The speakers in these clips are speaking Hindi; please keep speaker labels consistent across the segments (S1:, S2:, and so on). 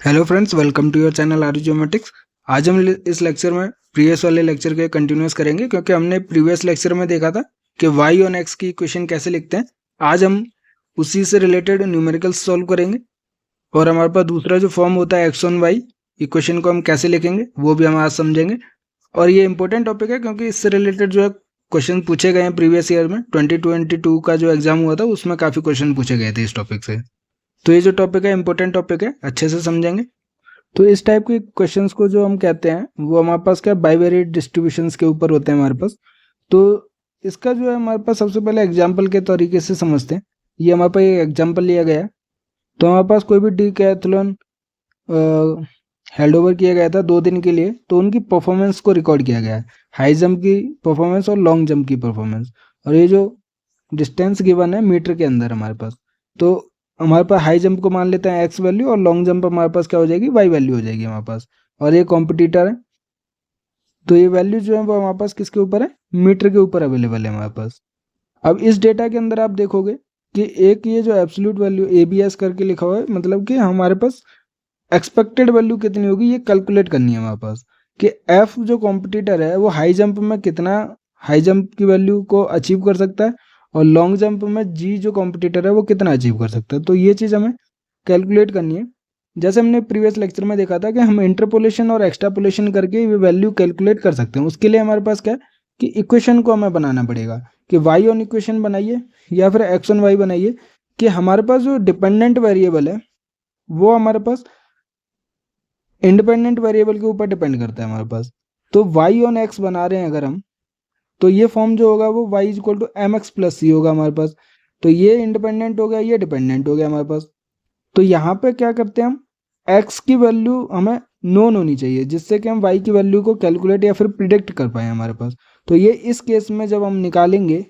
S1: Hello friends, welcome to your channel R Geometrics. आज हम इस लेक्चर में प्रीवियस वाले लेक्चर के कंटिन्यूस करेंगे, क्योंकि हमने प्रीवियस लेक्चर में देखा था कि y ऑन x की इक्वेशन कैसे लिखते हैं। आज हम उसी से रिलेटेड न्यूमेरिकल्स सॉल्व करेंगे और हमारे पास दूसरा जो फॉर्म होता है x ऑन y इक्वेशन को हम कैसे लिखेंगे वो भी हम आज समझेंगे। और ये इंपॉर्टेंट टॉपिक है क्योंकि इससे रिलेटेड जो है क्वेश्चन पूछे गए हैं प्रीवियस ईयर में 2022 का जो एग्जाम हुआ था उसमें काफ़ी क्वेश्चन पूछे गए थे इस टॉपिक से। तो ये जो टॉपिक है इंपॉर्टेंट टॉपिक है, अच्छे से समझेंगे। तो इस टाइप के क्वेश्चंस को जो हम कहते हैं वो हमारे पास क्या बाइवेरिएट डिस्ट्रीब्यूशंस के ऊपर होते हैं हमारे पास। तो इसका जो है हमारे पास सबसे पहले एग्जांपल के तरीके से समझते हैं। ये हमारे पास एक एग्जांपल लिया गया है। तो हमारे पास कोई भी डिकैथलॉन हेल्ड ओवर किया गया था 2 दिन के लिए, तो उनकी परफॉर्मेंस को रिकॉर्ड किया गया है, हाई जंप की परफॉर्मेंस और लॉन्ग जंप की परफॉर्मेंस। और ये जो डिस्टेंस गिवन है मीटर के अंदर हमारे पास, तो हमारे पास हाई जंप को मान लेते हैं एक्स वैल्यू और लॉन्ग जंप हमारे पास क्या हो जाएगी, वाई वैल्यू हो जाएगी हमारे पास। और ये कॉम्पिटिटर है, तो ये वैल्यू जो है वो हमारे पास किसके ऊपर है, मीटर के ऊपर अवेलेबल है हमारे पास। अब इस डेटा के अंदर आप देखोगे कि एक ये जो एब्सोल्यूट वैल्यू ABS करके लिखा हुआ है, मतलब कि हमारे पास एक्सपेक्टेड वैल्यू कितनी होगी ये कैलकुलेट करनी है हमारे पास, कि एफ जो कॉम्पिटिटर है वो हाई जंप में कितना हाई जंप की वैल्यू को अचीव कर सकता है और लॉन्ग जंप में जी जो कॉम्पिटिटर है वो कितना अचीव कर सकता है। तो ये चीज़ हमें कैलकुलेट करनी है। जैसे हमने प्रीवियस लेक्चर में देखा था कि हम इंटरपोलेशन और एक्सट्रापोलेशन करके ये वैल्यू कैलकुलेट कर सकते हैं। उसके लिए हमारे पास क्या है कि इक्वेशन को हमें बनाना पड़ेगा, कि वाई ऑन इक्वेशन बनाइए या फिर एक्स ऑन वाई बनाइए, कि हमारे पास जो डिपेंडेंट वेरिएबल है वो हमारे पास इंडिपेंडेंट वेरिएबल के ऊपर डिपेंड करता है हमारे पास। तो वाई ऑन एक्स बना रहे हैं अगर हम, तो ये फॉर्म जो होगा वो y is equal to m x plus c होगा हमारे पास। तो ये इंडिपेंडेंट हो गया, ये डिपेंडेंट हो गया हमारे पास। तो यहाँ पे क्या करते हैं हम, x की वैल्यू हमें नोन होनी चाहिए जिससे कि हम y की वैल्यू को कैलकुलेट या फिर प्रिडिक्ट कर पाए हमारे पास। तो ये इस केस में जब हम निकालेंगे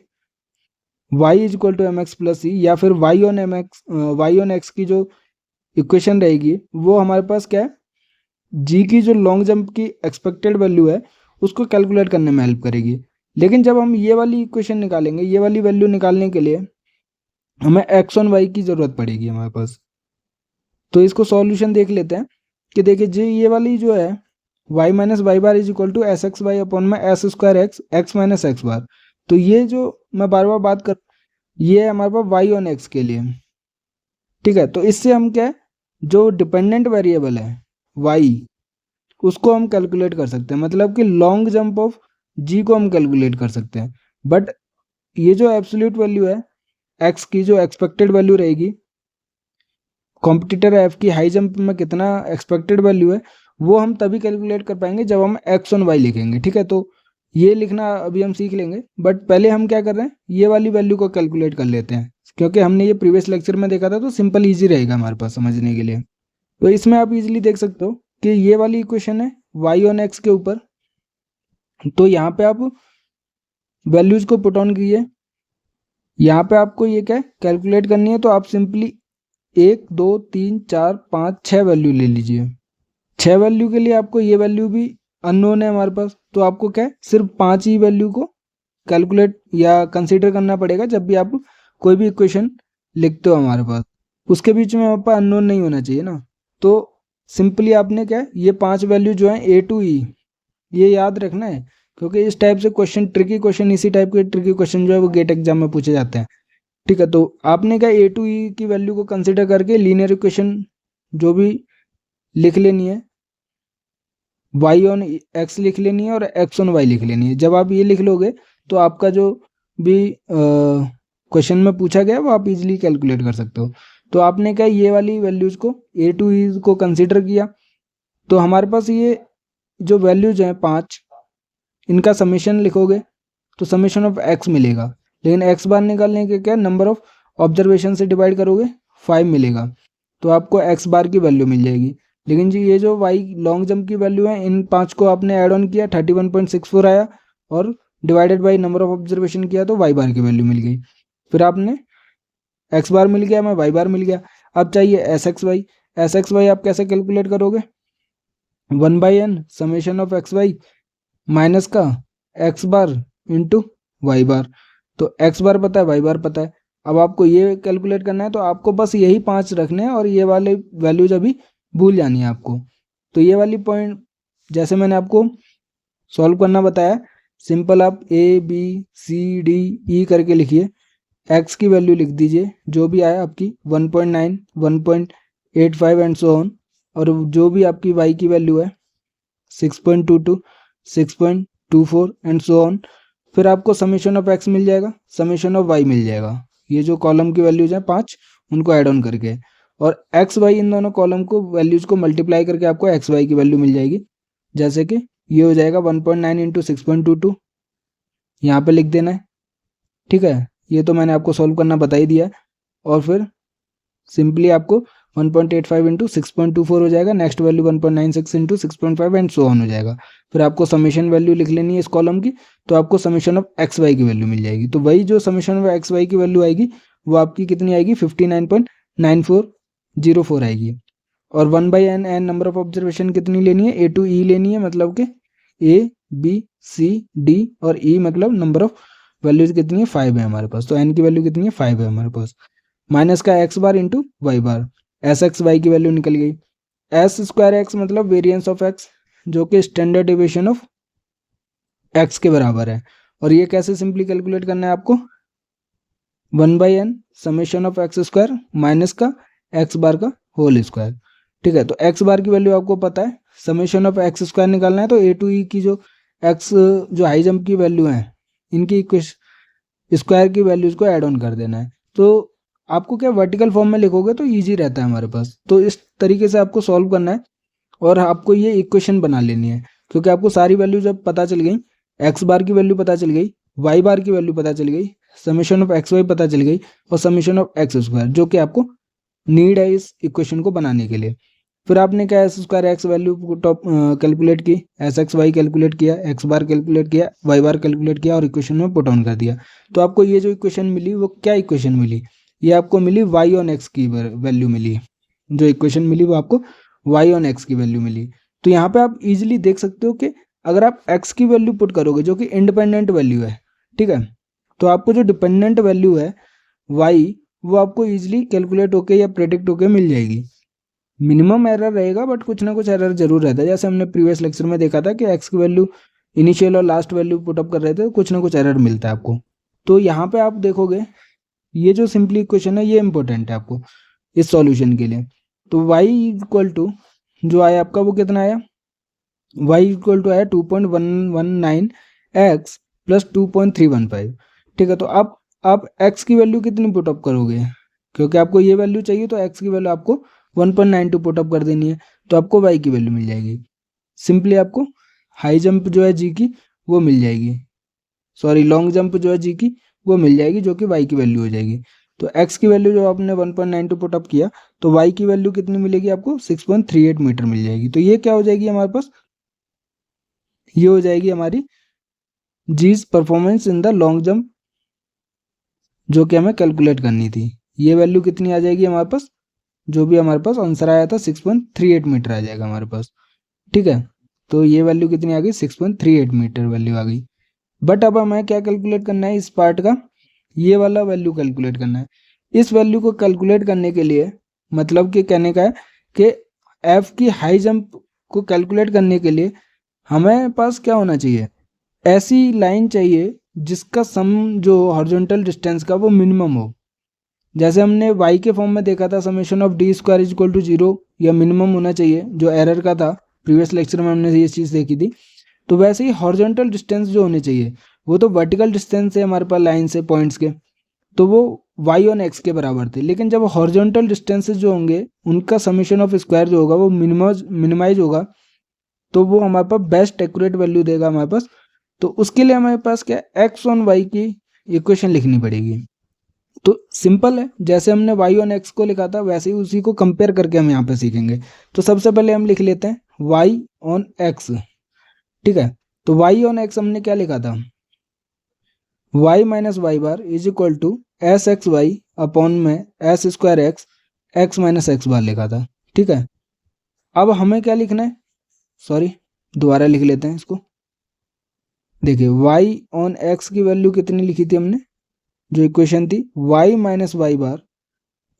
S1: y is equal to m x plus c या फिर y ऑन एक्स की जो इक्वेशन रहेगी वो हमारे पास क्या है, जी की जो लॉन्ग जंप की एक्सपेक्टेड वैल्यू है उसको कैलकुलेट करने में हेल्प करेगी। लेकिन जब हम ये वाली इक्वेशन निकालेंगे, ये वाली वैल्यू निकालने के लिए हमें एक्स ऑन वाई की ज़रूरत पड़ेगी हमारे पास। तो इसको सॉल्यूशन देख लेते हैं कि देखिए जी ये वाली जो है y minus Y bar is equal to S x y upon में s square x x minus x bar. तो ये जो मैं बार बार बात कर, ये है हमारे पास y ऑन x के लिए। ठीक है, तो इससे हम क्या है, जो डिपेंडेंट वेरिएबल है y उसको हम कैलकुलेट कर सकते हैं, मतलब कि लॉन्ग जंप ऑफ जी को हम कैलकुलेट कर सकते हैं। बट ये जो एब्सोल्यूट वैल्यू है एक्स की, जो एक्सपेक्टेड वैल्यू रहेगी कॉम्पिटिटर एफ की हाई जंप में कितना एक्सपेक्टेड वैल्यू है, वो हम तभी कैलकुलेट कर पाएंगे जब हम एक्स ऑन वाई लिखेंगे। ठीक है, तो ये लिखना अभी हम सीख लेंगे, बट पहले हम क्या कर रहे हैं, ये वाली वैल्यू को कैलकुलेट कर लेते हैं, क्योंकि हमने ये प्रीवियस लेक्चर में देखा था तो सिंपल ईजी रहेगा हमारे पास समझने के लिए। तो इसमें आप इजीली देख सकते हो कि ये वाली इक्वेशन है y ऑन x के ऊपर। तो यहाँ पे आप वैल्यूज को पुट ऑन कीजिए, यहाँ पे आपको ये क्या कैलकुलेट करनी है, तो आप सिंपली 1 2 3 4 5 6 वैल्यू ले लीजिए। 6 वैल्यू के लिए आपको ये वैल्यू भी अननोन है हमारे पास, तो आपको क्या है सिर्फ 5 ही वैल्यू को कैलकुलेट या कंसीडर करना पड़ेगा जब भी आप कोई भी इक्वेशन लिखते हो हमारे पास। उसके बीच में हमारे पास अननोन नहीं होना चाहिए ना। तो सिंपली आपने क्या ये 5 वैल्यू जो है A टू E ये याद रखना है, क्योंकि इस टाइप से क्वेश्चन ट्रिकी क्वेश्चन, इसी टाइप के ट्रिकी क्वेश्चन जो है वो गेट एग्जाम में पूछे जाते हैं। ठीक है, तो आपने क्या A टू E की वैल्यू को कंसिडर करके लीनियर इक्वेशन जो भी लिख लेनी है, y ऑन x लिख लेनी है और x ऑन y लिख लेनी है। जब आप ये लिख लोगे तो आपका जो भी क्वेश्चन में पूछा गया वो आप इजीली कैलकुलेट कर सकते हो। तो आपने क्या ये वाली वैल्यूज को A टू E को कंसिडर किया, तो हमारे पास ये जो वैल्यूज हैं 5, इनका समेशन लिखोगे तो समेशन ऑफ x मिलेगा। लेकिन x बार निकालने के क्या नंबर ऑफ ऑब्जर्वेशन से डिवाइड करोगे 5 मिलेगा, तो आपको x बार की वैल्यू मिल जाएगी। लेकिन जी ये जो y लॉन्ग जंप की वैल्यू है, इन 5 को आपने ऐड ऑन किया 31.64 आया और divided by number of observation किया तो y बार की वैल्यू मिल गई। फिर आपने x बार मिल गया, मैं y बार मिल गया। अब चाहिए एस एक्स वाई आप कैसे कैलकुलेट करोगे, 1/n summation of x Y minus का X bar into Y bar. तो एक्स बार पता है, वाई बार पता है। अब आपको ये कैलकुलेट करना है, तो आपको बस यही 5 रखने हैं और ये वाले वैल्यूज अभी भूल जानी है आपको। तो ये वाली पॉइंट जैसे मैंने आपको सॉल्व करना बताया, सिंपल आप ABCDE करके लिखिए, एक्स की वैल्यू लिख दीजिए जो भी आया आपकी 1.9, 1.85 एंड सो ऑन, और जो भी आपकी वाई की वैल्यू है 6.22, 6.24 एंड सो ऑन। फिर आपको समेशन ऑफ एक्स मिल जाएगा, समेशन ऑफ वाई मिल जाएगा, ये जो कॉलम की वैल्यूज हैं 5 उनको ऐड ऑन करके, और एक्स वाई इन दोनों कॉलम को वैल्यूज को मल्टीप्लाई करके आपको एक्स वाई की वैल्यू मिल जाएगी। जैसे कि ये हो जाएगा 1.9 इंटू 6.22, यहाँ पे लिख देना है। ठीक है, ये तो मैंने आपको सॉल्व करना बता ही दिया है। और फिर सिंपली आपको 1.85 इंटू 6.24 हो जाएगा, next value 1.96 into 6.5 and so on हो जाएगा। फिर आपको समेशन वैल्यू लिख लेनी है इस कॉलम की, तो आपको समेशन ऑफ एक्स वाई की वैल्यू मिल जाएगी। तो वही जो समेशन ऑफ एक्स वाई की वैल्यू आएगी वो आपकी कितनी आएगी, 59.9404 आएगी। और 1/n N number of observation कितनी लेनी है, A to E लेनी है, मतलब कि A B C D और E मतलब नंबर ऑफ वैल्यूज कितनी है, 5 है हमारे पास। तो n की वैल्यू कितनी है, 5 है हमारे पास। माइनस का x बार इंटू वाई बार, एस एक्स वाई की वैल्यू निकल गई। एस स्क्वायर एक्स मतलब वेरिएंस ऑफ x, जो कि स्टैंडर्ड डेविएशन ऑफ x के बराबर है। और ये कैसे सिंपली कैलकुलेट करना है आपको, 1/n summation of x square minus का x बार का होल स्क्वायर। ठीक है, तो x बार की वैल्यू आपको पता है, समेशन ऑफ एक्स स्क्वायर निकालना है, तो A to E की जो x जो हाई जंप की वैल्यू है इनकी स्क्वायर की वैल्यूज को ऐड ऑन कर देना है। तो आपको क्या वर्टिकल फॉर्म में लिखोगे तो इजी रहता है हमारे पास। तो इस तरीके से आपको सॉल्व करना है और आपको ये इक्वेशन बना लेनी है, क्योंकि आपको सारी वैल्यू जब पता चल गई, एक्स बार की वैल्यू पता चल गई, वाई बार की वैल्यू पता चल गई, समेशन ऑफ एक्स वाई पता चल गई, और समेशन ऑफ एक्स स्क्वायर जो कि आपको नीड है इस इक्वेशन को बनाने के लिए। फिर आपने क्या S square x value top calculate की, एस एक्स वाई कैलकुलेट किया, एक्स बार कैलकुलेट किया, वाई बार कैलकुलेट किया और इक्वेशन में पुट ऑन कर दिया। तो आपको ये जो इक्वेशन मिली वो क्या इक्वेशन मिली, ये आपको मिली वाई ऑन एक्स की वैल्यू मिली। जो इक्वेशन मिली वो आपको वाई ऑन एक्स की वैल्यू मिली। तो यहाँ पे आप इजीली देख सकते हो कि अगर आप एक्स की वैल्यू पुट करोगे जो कि इंडिपेंडेंट वैल्यू है, ठीक है, तो आपको जो डिपेंडेंट वैल्यू है वाई वो आपको इजीली कैलकुलेट होके या प्रेडिक्ट होके मिल जाएगी। मिनिमम एरर रहेगा बट कुछ ना कुछ एरर जरूर रहता है, जैसे हमने प्रीवियस लेक्चर में देखा था कि एक्स की वैल्यू इनिशियल और लास्ट वैल्यू पुटअप कर रहे थे तो कुछ ना कुछ एरर मिलता है आपको। तो यहाँ पे आप देखोगे ये जो सिंपली इक्वेशन है ये इंपॉर्टेंट है आपको इस सॉल्यूशन के लिए। तो y इक्वल टू जो आया आपका वो कितना आया, y इक्वल टू आया 2.119 x प्लस 2.315। ठीक है, तो आप x की वैल्यू कितनी पुटअप करोगे, क्योंकि आपको ये वैल्यू चाहिए तो x की वैल्यू आपको 1.92 पुटअप कर देनी है, तो आपको y की वैल्यू मिल जाएगी। सिंपली आपको हाई जंप जो है g की वो मिल जाएगी, सॉरी लॉन्ग जंप जो है g की वो मिल जाएगी, जो कि y की वैल्यू हो जाएगी। तो x की वैल्यू जो आपने 1.92 पुटअप किया तो y की वैल्यू कितनी मिलेगी आपको, 6.38 मीटर मिल जाएगी। तो ये क्या हो जाएगी हमारे पास, ये हो जाएगी हमारी जीज performance in the long jump जो कि हमें कैलकुलेट करनी थी। ये वैल्यू कितनी आ जाएगी हमारे पास, जो भी हमारे पास आंसर आया था 6.38 मीटर आ जाएगा हमारे पास। ठीक है, तो ये वैल्यू कितनी आ गई, 6.38 मीटर वैल्यू आ गई। बट अब हमें क्या कैलकुलेट करना है इस पार्ट का, ये वाला वैल्यू कैलकुलेट करना है। इस वैल्यू को कैलकुलेट करने के लिए मतलब कि कहने का है कि एफ की हाई जंप को कैलकुलेट करने के लिए हमें पास क्या होना चाहिए, ऐसी लाइन चाहिए जिसका सम जो हॉरिजॉन्टल डिस्टेंस का वो मिनिमम हो। जैसे हमने y के फॉर्म में देखा था summation of D square is equal to 0 या मिनिमम होना चाहिए, जो एरर का था प्रीवियस लेक्चर में हमने ये चीज़ देखी थी। तो वैसे ही हॉरिजॉन्टल डिस्टेंस जो होने चाहिए वो तो वर्टिकल डिस्टेंस है हमारे पास लाइन से पॉइंट्स के, तो वो y ऑन x के बराबर थे। लेकिन जब हॉरिजॉन्टल डिस्टेंसेस जो होंगे उनका समेशन ऑफ स्क्वायर जो होगा वो मिनिमाइज होगा, तो वो हमारे पास बेस्ट एक्यूरेट वैल्यू देगा हमारे पास। तो उसके लिए हमारे पास क्या x ऑन y की इक्वेशन लिखनी पड़ेगी। तो सिंपल है, जैसे हमने y ऑन x को लिखा था वैसे ही उसी को कंपेयर करके हम यहाँ पे सीखेंगे। तो सबसे पहले हम लिख लेते हैं y ऑन x। ठीक है, तो y ऑन x हमने क्या लिखा था, y minus Y bar is equal to S x y upon में s square x x minus x bar लिखा था। ठीक है, अब हमें क्या लिखना है, सॉरी दोबारा लिख लेते हैं इसको। देखिए y ऑन x की वैल्यू कितनी लिखी थी हमने, जो इक्वेशन थी y minus Y bar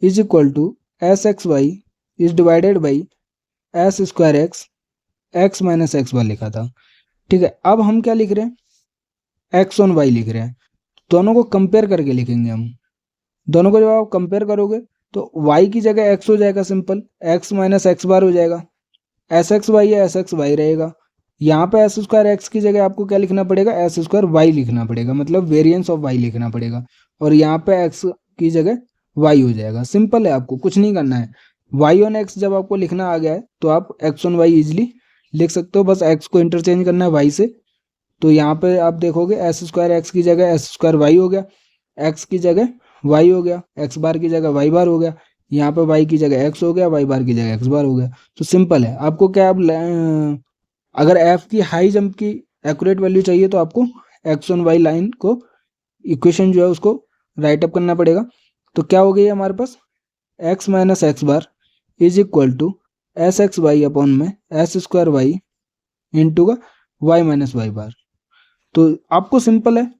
S1: is equal to S x y is divided by s square x x minus x bar लिखा था। ठीक है, अब हम क्या लिख रहे हैं, एक्स ऑन वाई लिख रहे हैं। दोनों को कंपेयर करके लिखेंगे हम। दोनों को जब आप कंपेयर करोगे तो वाई की जगह एक्स हो जाएगा, सिंपल एक्स माइनस एक्स बार हो जाएगा। एस एक्स वाई है, एस एक्स वाई रहेगा। यहाँ पे एस स्क्वायर एक्स की जगह आपको क्या लिखना पड़ेगा, एस स्क्वायर वाई लिखना पड़ेगा, मतलब वेरिएंस ऑफ वाई लिखना पड़ेगा। और यहाँ पे एक्स की जगह वाई हो जाएगा। सिंपल है, आपको कुछ नहीं करना है। वाई ऑन एक्स जब आपको लिखना आ गया है तो आप एक्स ऑन वाई इजिली लिख सकते हो, बस एक्स को इंटरचेंज करना है वाई से। तो यहाँ पे आप देखोगे एस स्क्वायर एक्स की जगह एस स्क्वायर वाई हो गया, एक्स की जगह वाई हो गया, एक्स बार की जगह वाई बार हो गया, यहाँ पे वाई की जगह एक्स हो गया, वाई बार की जगह एक्स बार हो गया। तो सिंपल है। आपको क्या, आप अगर एफ की हाई जंप की एक्यूरेट वैल्यू चाहिए तो आपको एक्स ऑन वाई लाइन को इक्वेशन जो है उसको राइट अप करना पड़ेगा। तो क्या हो गई हमारे पास, x minus x bar is equal to S x y upon में एस स्क्वायर वाई इंटू का वाई माइनस वाई बार। तो आपको सिंपल है,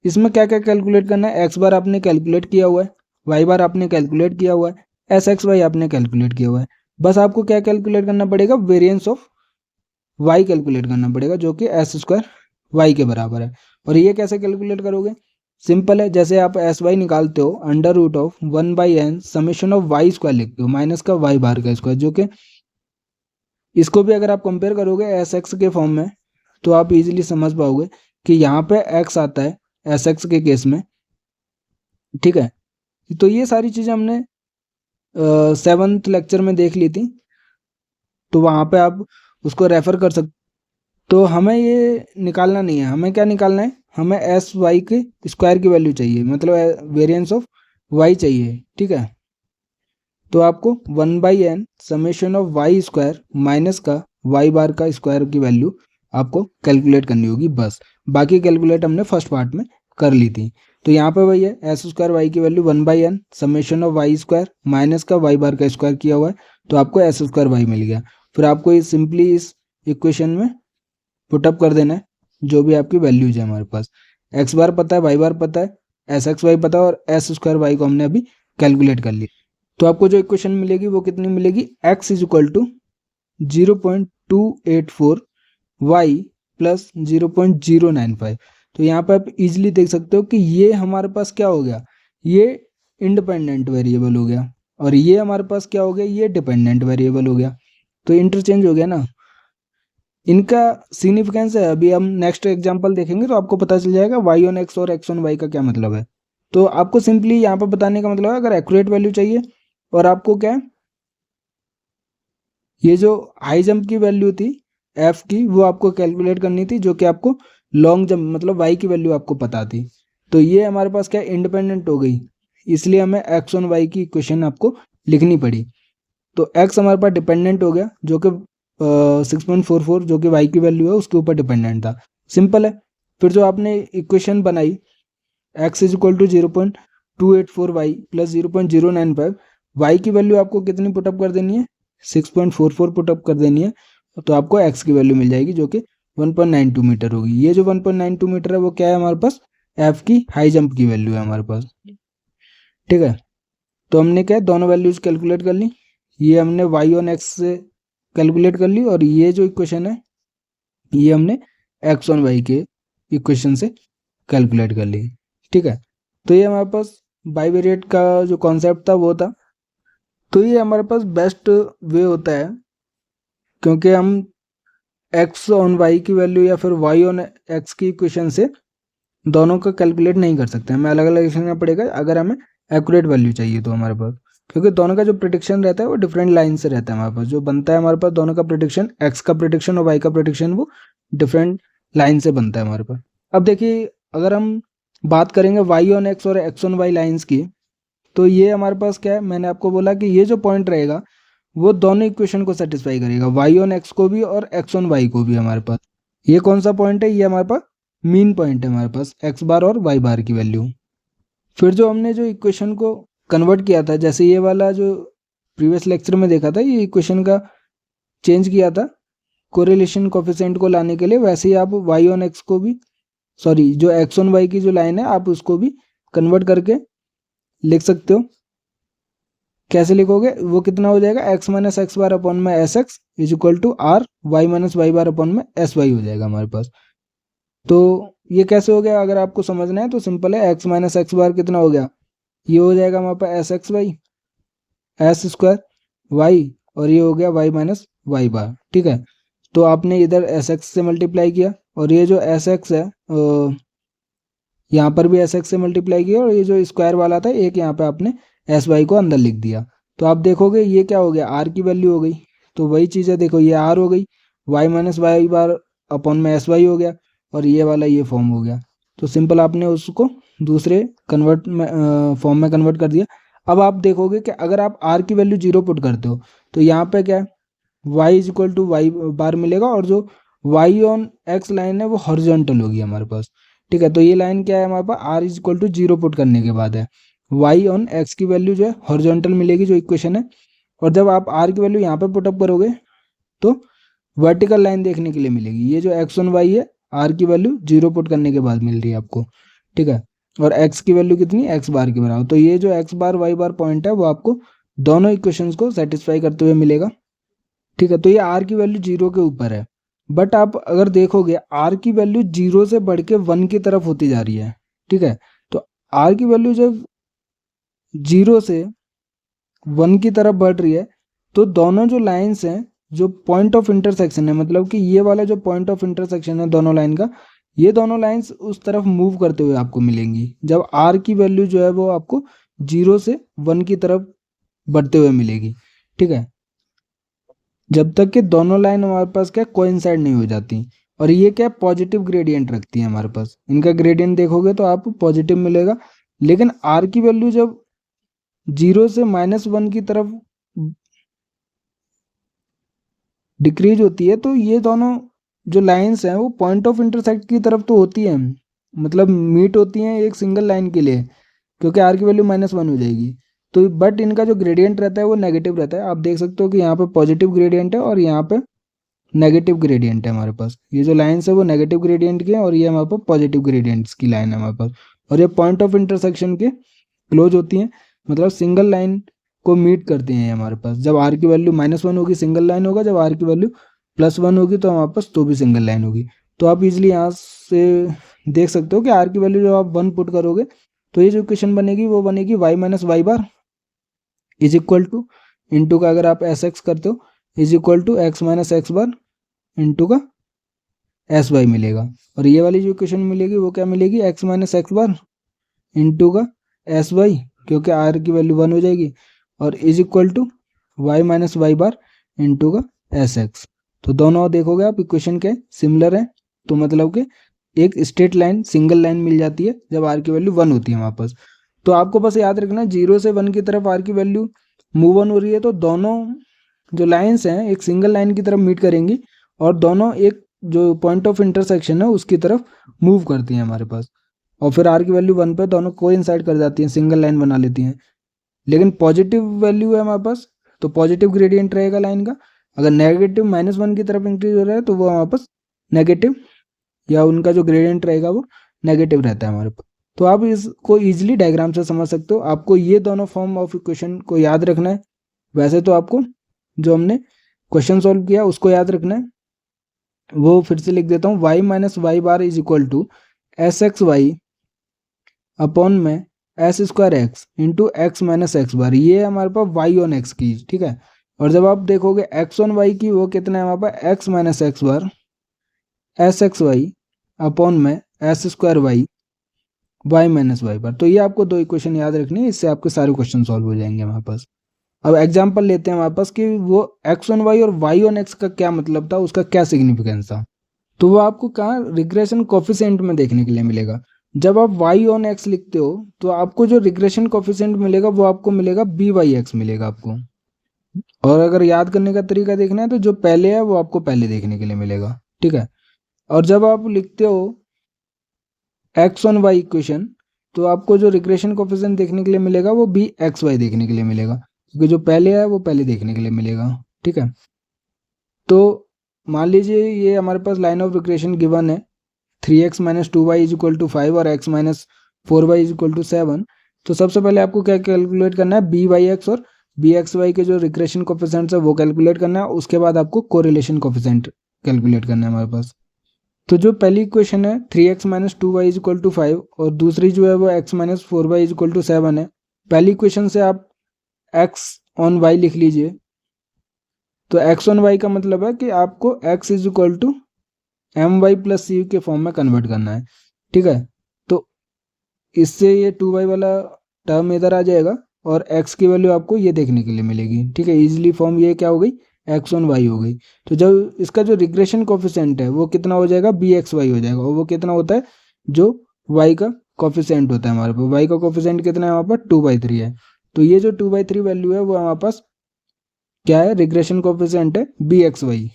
S1: इसमें क्या क्या कैलकुलेट करना है, एक्स बार आपने कैलकुलेट किया हुआ है, वाई बार आपने कैलकुलेट किया हुआ है, एस एक्स वाई आपने कैलकुलेट किया हुआ है। बस आपको क्या कैलकुलेट करना पड़ेगा, वेरिएंस ऑफ वाई कैलकुलेट करना पड़ेगा, जो कि एस स्क्वायर वाई के बराबर है। और ये कैसे कैलकुलेट करोगे, सिंपल है, जैसे आप एस वाई निकालते हो under root of 1/n summation of Y square लिखते हो माइनस का वाई बार का स्क्वायर, जो कि इसको भी अगर आप कंपेयर करोगे एस एक्स के फॉर्म में तो आप इजीली समझ पाओगे कि यहाँ पे एक्स आता है एस एक्स के केस में। ठीक है, तो ये सारी चीज़ें हमने 7th लेक्चर में देख ली थी, तो वहाँ पे आप उसको रेफर कर सकते। तो हमें ये निकालना नहीं है, हमें क्या निकालना है, हमें एस वाई के स्क्वायर की वैल्यू चाहिए, मतलब वेरिएंस ऑफ वाई चाहिए। ठीक है, तो आपको 1/n summation of Y square minus का वाई बार का स्क्वायर की वैल्यू आपको कैलकुलेट करनी होगी बस। बाकी कैलकुलेट हमने फर्स्ट पार्ट में कर ली थी। तो यहाँ पे वही है, एस स्क्वायर वाई की value 1/n summation of Y square minus का वाई बार का स्क्वायर किया हुआ है, तो आपको एस स्क्वायर वाई मिल गया। फिर आपको ये सिंपली इस इक्वेशन में पुटअप कर देना है जो भी आपकी वैल्यूज है हमारे पास। एक्स बार पता है, वाई बार पता है, एस एक्स वाई पता है, और एस स्क्वायर वाई को हमने अभी कैलकुलेट कर लिया। तो आपको जो इक्वेशन मिलेगी वो कितनी मिलेगी, x is equal to 0.284 Y plus 0.095। तो यहाँ पे आप इजीली देख सकते हो कि ये हमारे पास क्या हो गया, ये इंडिपेंडेंट वेरिएबल हो गया, और ये हमारे पास क्या हो गया, ये डिपेंडेंट वेरिएबल हो गया। तो इंटरचेंज हो गया ना। इनका सिग्निफिकेंस है, अभी हम नेक्स्ट एग्जांपल देखेंगे तो आपको पता चल जाएगा वाई ऑन एक्स और एक्स ऑन वाई का क्या मतलब है। तो आपको सिंपली यहाँ पर बताने का मतलब है, अगर एक्यूरेट वैल्यू चाहिए और आपको क्या है, ये जो हाई जंप की वैल्यू थी एफ की वो आपको कैलकुलेट करनी थी, जो कि आपको लॉन्ग जंप मतलब वाई की वैल्यू आपको पता थी। तो ये हमारे पास क्या इंडिपेंडेंट हो गई, इसलिए हमें एक्स ऑन वाई की इक्वेशन आपको लिखनी पड़ी। तो एक्स हमारे पास डिपेंडेंट हो गया, जो कि 6.44 जो कि वाई की वैल्यू है उसके ऊपर डिपेंडेंट था। सिंपल है। फिर जो आपने इक्वेशन बनाई X is equal to 0.284 Y plus 0.095, Y की वैल्यू आपको कितनी पुटअप कर देनी है, 6.44 पुटअप कर देनी है, तो आपको एक्स की वैल्यू मिल जाएगी जो कि 1.92 मीटर होगी। ये जो 1.92 मीटर है वो क्या है हमारे पास, एफ की हाई जंप की वैल्यू है हमारे पास। ठीक है, तो हमने क्या दोनों वैल्यूज कैलकुलेट कर ली, ये हमने वाई ऑन एक्स से कैलकुलेट कर ली, और ये जो इक्वेशन है ये हमने एक्स ऑन वाई के इक्वेशन से कैलकुलेट कर ली। ठीक है, तो ये हमारे पास बाइवेरिएट का जो कॉन्सेप्ट था वो था। तो ये हमारे पास बेस्ट वे होता है, क्योंकि हम एक्स ऑन वाई की वैल्यू या फिर वाई ऑन एक्स की इक्वेशन से दोनों का कैलकुलेट नहीं कर सकते, हमें अलग अलग लिखना पड़ेगा अगर हमें एक्यूरेट वैल्यू चाहिए तो हमारे पास, क्योंकि दोनों का जो प्रिडिक्शन रहता है वो डिफरेंट लाइन से रहता है हमारे पास। जो बनता है हमारे पास दोनों का प्रिडिक्शन, एक्स का प्रिडिक्शन और वाई का प्रिडिक्शन, वो डिफरेंट लाइन से बनता है हमारे पास। अब देखिए, अगर हम बात करेंगे वाई ऑन एक्स और एक्स ऑन वाई लाइन्स की, तो ये हमारे पास क्या है, मैंने आपको बोला कि ये जो पॉइंट रहेगा वो दोनों इक्वेशन को सेटिस्फाई करेगा, वाई ऑन एक्स को भी और एक्स ऑन वाई को भी। हमारे पास ये कौन सा पॉइंट है, ये हमारे पास मीन पॉइंट है हमारे पास, एक्स बार और वाई बार की वैल्यू। फिर जो हमने जो इक्वेशन को कन्वर्ट किया था, जैसे ये वाला जो प्रीवियस लेक्चर में देखा था, ये इक्वेशन का चेंज किया था कोरिलेशन कोफिशिएंट को लाने के लिए, वैसे ही आप वाई ऑन एक्स को भी, सॉरी जो एक्स ऑन वाई की जो लाइन है आप उसको भी कन्वर्ट करके लिख सकते हो। कैसे लिखोगे, वो कितना हो जाएगा, x minus x bar upon में S x is equal to r y minus Y bar upon में एस वाई हो जाएगा हमारे पास। तो ये कैसे हो गया, अगर आपको समझना है तो सिंपल है, एक्स माइनस एक्स बार कितना हो गया, ये हो जाएगा हमारे पास s x y s square y, और ये हो गया वाई माइनस वाई बार। ठीक है, तो आपने इधर एस एक्स से मल्टीप्लाई किया, और ये जो एस एक्स है यहाँ पर भी एस एक्स से मल्टीप्लाई किया, और ये जो स्क्वायर वाला था एक यहाँ पे आपने एस वाई को अंदर लिख दिया। तो आप देखोगे ये क्या हो गया, आर की वैल्यू हो गई। तो वही चीज़ है, देखो ये आर हो गई, Y minus Y bar upon में एस वाई हो गया, और ये वाला ये फॉर्म हो गया। तो सिंपल आपने उसको दूसरे कन्वर्ट में फॉर्म में कन्वर्ट कर दिया। अब आप देखोगे कि अगर आप आर की वैल्यू जीरो पुट करते हो तो यहाँ पे क्या है, y is equal to y bar मिलेगा, और जो वाई ऑन एक्स लाइन है वो हॉरिजॉन्टल होगी हमारे पास। ठीक है, तो ये लाइन क्या है हमारे पास, r is equal to zero put करने के बाद है, वाई ऑन एक्स की वैल्यू जो है हॉरिजॉन्टल मिलेगी, जो इक्वेशन है। और जब आप आर की वैल्यू यहाँ पे पुटअप करोगे तो वर्टिकल लाइन देखने के लिए मिलेगी, ये जो एक्स ऑन वाई है आर की वैल्यू जीरो पुट करने के बाद मिल रही है आपको। ठीक है, और एक्स की वैल्यू कितनी, एक्स बार के बराबर। तो ये जो एक्स बार वाई बार पॉइंट है वो आपको दोनों इक्वेशंस को सेटिस्फाई करते हुए मिलेगा। ठीक है, तो ये आर की वैल्यू जीरो के ऊपर है, बट आप अगर देखोगे आर की वैल्यू जीरो से बढ़ के वन की तरफ होती जा रही है। ठीक है, तो आर की वैल्यू जब जीरो से वन की तरफ बढ़ रही है तो दोनों जो लाइंस हैं, जो पॉइंट ऑफ इंटरसेक्शन है, मतलब कि ये वाला जो पॉइंट ऑफ इंटरसेक्शन है दोनों लाइन का, ये दोनों लाइंस उस तरफ मूव करते हुए आपको मिलेंगी जब आर की वैल्यू जो है वो आपको जीरो से वन की तरफ बढ़ते हुए मिलेगी। ठीक है, जब तक कि दोनों लाइन हमारे पास क्या कोइंसाइड नहीं हो जाती, और ये क्या पॉजिटिव ग्रेडियंट रखती है हमारे पास, इनका ग्रेडियंट देखोगे तो आपको पॉजिटिव मिलेगा। लेकिन आर की वैल्यू जब जीरो से माइनस वन की तरफ डिक्रीज होती है तो ये दोनों जो लाइंस हैं वो पॉइंट ऑफ इंटरसेक्ट की तरफ तो होती हैं, मतलब मीट होती हैं एक सिंगल लाइन के लिए, क्योंकि आर की वैल्यू माइनस वन हो जाएगी। तो बट इनका जो ग्रेडियंट रहता है वो नेगेटिव रहता है। आप देख सकते हो कि यहाँ पे पॉजिटिव ग्रेडियंट है और यहाँ पे नेगेटिव ग्रेडियंट है हमारे पास। ये जो लाइन्स है वो नेगेटिव ग्रेडियंट की है और ये हमारे पास पॉजिटिव ग्रेडियंट्स की लाइन है हमारे पास, और ये पॉइंट ऑफ इंटरसेक्शन के क्लोज होती हैं, मतलब सिंगल लाइन को मीट करते हैं हमारे पास। जब आर की वैल्यू माइनस वन होगी सिंगल लाइन होगा, जब आर की वैल्यू प्लस वन होगी तो हमारे पास तो भी सिंगल लाइन होगी। तो आप इजिली यहाँ से देख सकते हो कि आर की वैल्यू जब आप वन पुट करोगे तो ये जो इक्वेशन बनेगी वो बनेगी Y minus Y bar is equal to into का अगर आप एस एक्स करते हो is equal to X minus x bar into का एस वाई मिलेगा। और ये वाली जो इक्वेशन मिलेगी वो क्या मिलेगी, X minus x bar into का एस वाई, क्योंकि आर की वैल्यू वन हो जाएगी, और is equal to Y minus Y bar into का एस एक्स। तो दोनों देखोगे आप इक्वेशन के सिमिलर है, तो मतलब कि एक स्ट्रेट लाइन सिंगल लाइन मिल जाती है जब आर की वैल्यू वन होती है वहाँ पर। तो आपको बस याद रखना जीरो से वन की तरफ आर की वैल्यू मूव ऑन हो रही है तो दोनों जो लाइंस हैं एक सिंगल लाइन की तरफ मीट करेंगी, और दोनों एक जो पॉइंट ऑफ इंटरसेक्शन है उसकी तरफ मूव करती हैं हमारे पास, और फिर आर की वैल्यू वन पे दोनों कोइंसाइड कर जाती हैं, सिंगल लाइन बना लेती हैं। लेकिन पॉजिटिव वैल्यू है हमारे पास तो पॉजिटिव ग्रेडियंट रहेगा लाइन का, अगर नेगेटिव माइनस वन की तरफ इंक्रीज हो रहा है तो वो हमारे पास नेगेटिव, या उनका जो ग्रेडियंट रहेगा वो नेगेटिव रहता है हमारे पास। तो आप इसको ईजिली डायग्राम से समझ सकते हो। आपको ये दोनों फॉर्म ऑफ इक्वेशन को याद रखना है। वैसे तो आपको जो हमने क्वेश्चन सॉल्व किया उसको याद रखना है, वो फिर से लिख देता हूँ, y minus Y bar is equal to S x y upon में s square x into x minus x bar, ये हमारे पास वाई ऑन एक्स की। ठीक है, और जब आप देखोगे एक्स ऑन वाई की वो कितना है हमारे पास, x minus x bar s x y upon में s square y y minus Y bar. तो ये आपको दो इक्वेशन याद रखनी है, इससे आपके सारे क्वेश्चन सॉल्व हो जाएंगे हमारे पास। अब एग्जाम्पल लेते हैं हमारे पास कि वो एक्स ऑन वाई और वाई ऑन एक्स का क्या मतलब था, उसका क्या सिग्निफिकेंस था। तो वो आपको कहाँ रिग्रेशन कोफिशिएंट में देखने के लिए मिलेगा। जब आप वाई ऑन एक्स लिखते हो तो आपको जो रिग्रेशन कोफिशिएंट मिलेगा वो आपको मिलेगा बी वाई एक्स मिलेगा आपको, और अगर याद करने का तरीका देखना है तो जो पहले है वो आपको पहले देखने के लिए मिलेगा। ठीक है, और जब आप लिखते हो एक्स ऑन वाई इक्वेशन तो आपको जो रिग्रेशन कोफिशिएंट देखने के लिए मिलेगा वो बी एक्स वाई देखने के लिए मिलेगा, क्योंकि जो पहले है वो पहले देखने के लिए मिलेगा। ठीक है, तो मान लीजिए ये हमारे पास लाइन ऑफ रिग्रेशन गिवन है 3x minus two Y is equal to 5 और x minus 4y is equal to 7। तो सबसे पहले आपको क्या कैलकुलेट करना है, बी वाई एक्स और बी एक्स वाई के जो रिग्रेशन कोफिशिएंट्स है वो कैलकुलेट करना है, उसके बाद आपको कोरिलेशन कोफिशिएंट कैलकुलेट करना है हमारे पास। तो जो पहली इक्वेशन है 3x minus 2y is equal to 5 और दूसरी जो है वो x minus 4y is equal to 7 है। पहली इक्वेशन से आप x ऑन y लिख लीजिए। तो x ऑन y का मतलब है कि आपको x is equal to m y plus c के फॉर्म में कन्वर्ट करना है, ठीक है। तो इससे ये 2y वाला टर्म इधर आ जाएगा और x की वैल्यू आपको ये देखने के लिए मिलेगी, ठीक है। इजीली फॉर्म ये क्या हो गई, x ऑन y हो गई। तो जब इसका जो रिग्रेशन कोफिशिएंट है वो कितना हो जाएगा, बी एक्स वाई हो जाएगा। और वो कितना होता है, जो y का कोफिशिएंट होता है हमारे पास, y का कोफिशिएंट कितना है हमारे पास, 2/3 है। तो ये जो 2/3 वैल्यू है वो हमारे पास क्या है, रिग्रेशन कोफिशिएंट है बी एक्स वाई,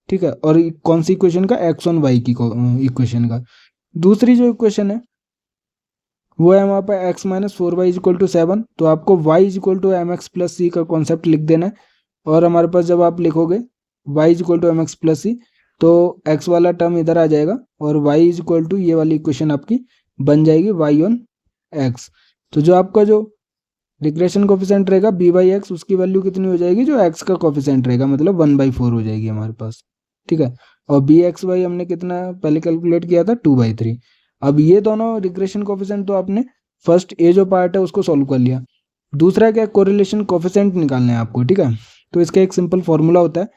S1: ठीक है। और कौन सी इक्वेशन का, एक्स ऑन वाई की इक्वेशन का। दूसरी जो इक्वेशन है वो है हमारे पास x minus 4y is equal to 7। तो आपको y is equal to m x plus c का कॉन्सेप्ट लिख देना है। और हमारे पास जब आप लिखोगे y is equal to m x plus c तो x वाला टर्म इधर आ जाएगा और y इज इक्वल टू ये वाली इक्वेशन आपकी बन जाएगी y ऑन x। तो जो आपका जो रिग्रेशन कोफिशिएंट रहेगा बी बाई एक्स, उसकी वैल्यू कितनी हो जाएगी, जो x का कोफिशिएंट रहेगा, मतलब 1/4 हो जाएगी हमारे पास, ठीक है। और बी एक्स वाई हमने कितना पहले कैलकुलेट किया था, 2/3। अब ये दोनों रिग्रेशन कोफिशिएंट तो आपने फर्स्ट ए जो पार्ट है उसको सॉल्व कर लिया। दूसरा क्या, कोरिलेशन कोफिशिएंट निकालना है आपको, ठीक है। तो इसका एक सिंपल फॉर्मूला होता है,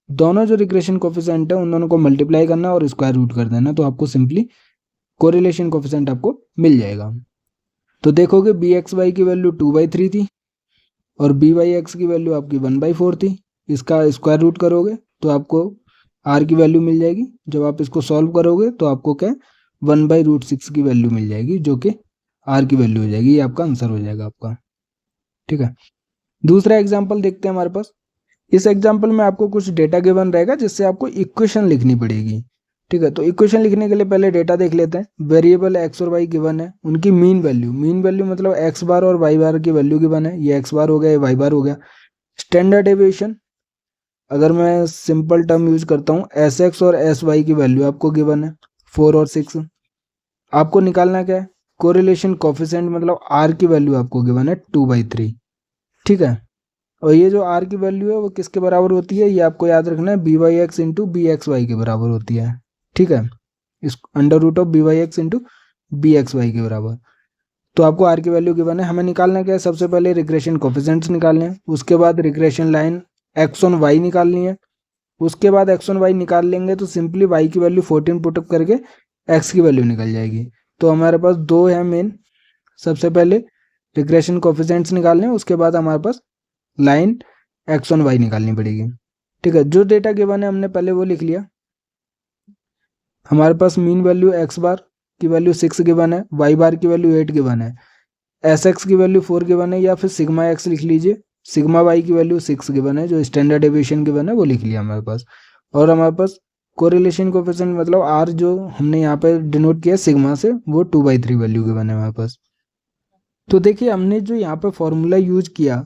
S1: दोनों जो रिग्रेशन कोफिशिएंट है उन दोनों को मल्टीप्लाई करना और स्क्वायर रूट कर देना, तो आपको सिंपली कोरिलेशन कोफिशिएंट आपको मिल जाएगा। तो देखोगे बी एक्स वाई की वैल्यू 2/3 थी और बी वाई एक्स की वैल्यू आपकी 1/4 थी। इसका स्क्वायर रूट करोगे तो आपको आर की वैल्यू मिल जाएगी। जब आप इसको सॉल्व करोगे तो आपको क्या, 1/√6 की वैल्यू मिल जाएगी, जो कि आर की वैल्यू हो जाएगी। ये आपका आंसर हो जाएगा आपका, ठीक है। दूसरा एग्जाम्पल देखते हैं हमारे पास। इस एग्जाम्पल में आपको कुछ डेटा गिवन रहेगा जिससे आपको इक्वेशन लिखनी पड़ेगी, ठीक है। तो इक्वेशन लिखने के लिए पहले डेटा देख लेते हैं। वेरिएबल एक्स और वाई गिवन है, उनकी मीन वैल्यू मतलब एक्स बार और वाई बार की वैल्यू गिवन है। ये एक्स बार हो गया, ये वाई बार हो गया। स्टैंडर्ड डेविएशन, अगर मैं सिंपल टर्म यूज करता हूँ, एस एक्स और एस वाई की वैल्यू आपको गिवन है 4 और 6। आपको निकालना क्या है, कोरिलेशन कोफिशिएंट, मतलब आर की वैल्यू आपको गिवन है 2/3, ठीक है। और ये जो आर की वैल्यू है वो किसके बराबर होती है, ये आपको याद रखना है, B Y X into B x Y के बराबर होती है, ठीक है। इस under root of B Y X into B x Y के बराबर। तो आपको आर की वैल्यू गिवन है, हमें निकालना क्या है, सबसे पहले रिग्रेशन कोफिशिएंट्स निकालने हैं, उसके बाद regression line X on Y निकालनी है। उसके बाद एक्स ऑन वाई निकाल लेंगे तो सिंपली वाई की वैल्यू 14 पुटअप करके एक्स की वैल्यू निकल जाएगी। तो हमारे पास दो है मेन, सबसे पहले रिग्रेशन कोफिशिएंट्स निकालने हैं, उसके बाद हमारे पास लाइन एक्स ऑन वाई निकालनी पड़ेगी, ठीक है। जो डेटा गिवन है हमने पहले वो लिख लिया। हमारे पास मीन वैल्यू एक्स बार की वैल्यू 6 गिवन है, वाई बार की वैल्यू 8 गिवन है, एस एक्स की वैल्यू 4 गिवन है, या फिर सिग्मा एक्स लिख लीजिए। सिग्मा वाई की वैल्यू 6 गिवन है, जो स्टैंडर्ड डेविएशन गिवन है वो लिख लिया हमारे पास। और हमारे पास कोरिलेशन कोफिशिएंट मतलब आर जो हमने यहाँ पे डिनोट किया सिग्मा से, वो 2/3 वैल्यू गिवन है हमारे पास। तो देखिए हमने जो यहाँ पे फॉर्मूला यूज किया,